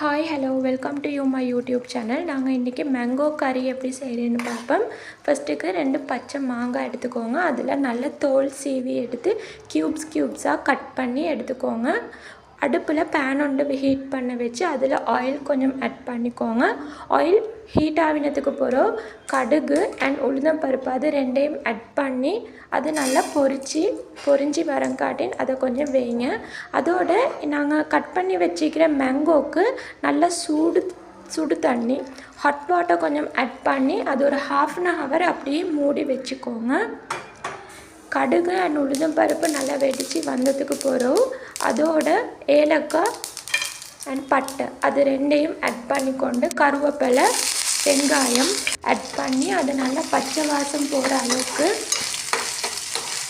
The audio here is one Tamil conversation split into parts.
Hi, hello, welcome to you my YouTube channel. நாங்கள் இன்றைக்கி மேங்கோ கறி எப்படி செய்கிறேன்னு பார்ப்போம். ஃபஸ்ட்டுக்கு 2 பச்சை மாங்காய் எடுத்துக்கோங்க. அதில் நல்ல தோல் சீவி எடுத்து க்யூப்ஸாக கட் பண்ணி எடுத்துக்கோங்க. அடுப்பில் பேன் ஒன்று ஹீட் பண்ண வச்சு அதில் ஆயில் கொஞ்சம் ஆட் பண்ணிக்கோங்க. ஆயில் ஹீட் ஆகினதுக்கு பிறகு கடுகு அண்ட் உளுந்தம்பருப்பு அது ரெண்டையும் ஆட் பண்ணி அது நல்லா பொரிஞ்சு வரங்காட்டின் அதை கொஞ்சம் வேங்க. அதோட நாங்கள் கட் பண்ணி வச்சுக்கிற மேங்கோவுக்கு நல்லா சுடு தண்ணி ஹாட் வாட்டர் கொஞ்சம் ஆட் பண்ணி அது ஒரு 1/2 hour அப்படியே மூடி வச்சுக்கோங்க. கடுகு அண்ட் உளுந்தம்பருப்பு நல்லா வெடித்து வந்ததுக்கு பிறகு அதோட ஏலக்காய் அண்ட் பட்டை அது ரெண்டையும் ஆட் பண்ணிக்கொண்டு கருவேப்பிலை வெங்காயம் ஆட் பண்ணி அது நல்லா பச்சை வாசம் போகிற அளவுக்கு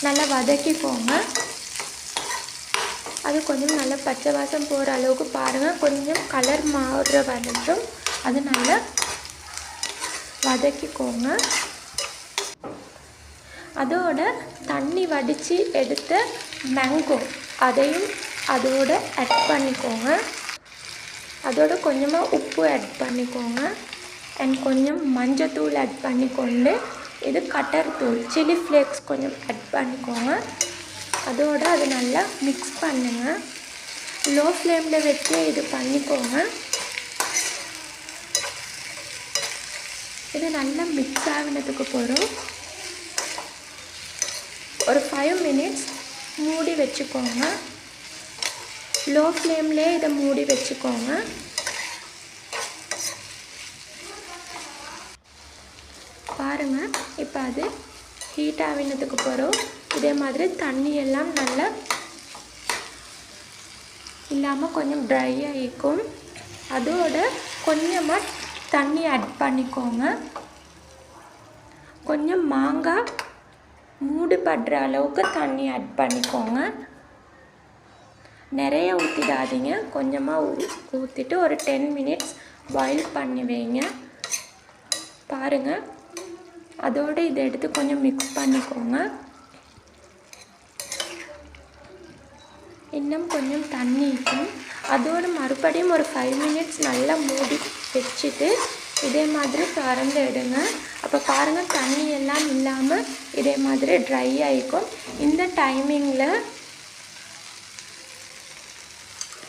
நல்லா வதக்கிக்கோங்க. அது கொஞ்சம் நல்லா பச்சை வாசம் போகிற அளவுக்கு பாருங்கள். கொஞ்சம் கலர் மாறுற வரைக்கும் அது நல்லா வதக்கிக்கோங்க. அதோட தண்ணி வடித்து எடுத்த மேங்கோ அதையும் அதோட ஆட் பண்ணிக்கோங்க. அதோட கொஞ்சமாக உப்பு ஆட் பண்ணிக்கோங்க அண்ட் கொஞ்சம் மஞ்சத்தூள் ஆட் பண்ணிக்கொண்டு இது கட்டர் தூள் சில்லி ஃப்ளேக்ஸ் கொஞ்சம் ஆட் பண்ணிக்கோங்க. அதோட அது நல்லா மிக்ஸ் பண்ணுங்கள். லோ ஃப்ளேமில் வச்சு இது பண்ணிக்கோங்க. இது நல்லா மிக்ஸ் ஆகினதுக்கு பிறகு ஒரு 5 minutes மூடி வச்சுக்கோங்க. லோ ஃப்ளேம்லேயே இதை மூடி வச்சுக்கோங்க. பாருங்கள், இப்போ அது ஹீட் ஆகினதுக்கு பிறகு இதே மாதிரி தண்ணி எல்லாம் நல்லா இல்லாமல் கொஞ்சம் ட்ரை ஆகிக்கும். அதோட கொஞ்சமாக தண்ணி ஆட் பண்ணிக்கோங்க. கொஞ்சம் மாங்காய் மூடு படுற அளவுக்கு தண்ணி ஆட் பண்ணிக்கோங்க. நிறைய ஊற்றிடாதீங்க, கொஞ்சமாக ஊற்றிட்டு ஒரு 10 minutes பாயில் பண்ணி வைங்க. பாருங்கள், அதோடு இதை எடுத்து கொஞ்சம் மிக்ஸ் பண்ணிக்கோங்க. இன்னும் கொஞ்சம் தண்ணி இருக்கும். அதோடு மறுபடியும் ஒரு 5 minutes நல்லா மூடி வச்சுட்டு இதே மாதிரி திறந்து எடுங்க. அப்போ பாருங்கள், தண்ணி எல்லாம் இல்லாமல் இதே மாதிரி ட்ரை ஆகிக்கும். இந்த டைமிங்கில்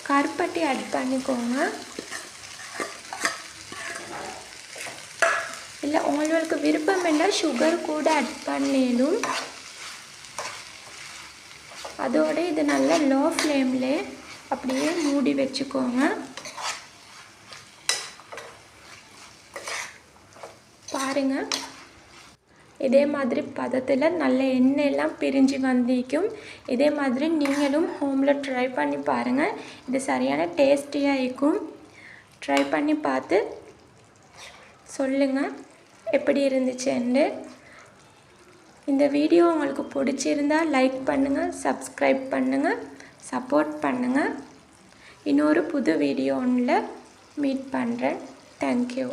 கருப்பட்டி ஆட் பண்ணிக்கோங்க. இல்லை உங்களுக்கு விருப்பம் இருந்தால் சுகர் கூட ஆட் பண்ணிடும். அதோடு இது நல்லா லோ ஃப்ளேம்லே அப்படியே மூடி வச்சுக்கோங்க. பாருங்கள், இதே மாதிரி பதத்தில் நல்ல எண்ணெயெல்லாம் பிரிஞ்சு வந்திக்கும். இதே மாதிரி நீங்களும் ஹோமில் ட்ரை பண்ணி பாருங்கள். இது சரியான டேஸ்டியாக இருக்கும். ட்ரை பண்ணி பார்த்து சொல்லுங்கள் எப்படி இருந்துச்சுன்னு. இந்த வீடியோ உங்களுக்கு பிடிச்சிருந்தால் லைக் பண்ணுங்கள், சப்ஸ்கிரைப் பண்ணுங்கள், சப்போர்ட் பண்ணுங்கள். இன்னொரு புது வீடியோ ஒன்றில் மீட் பண்ணுறேன். தேங்க்யூ.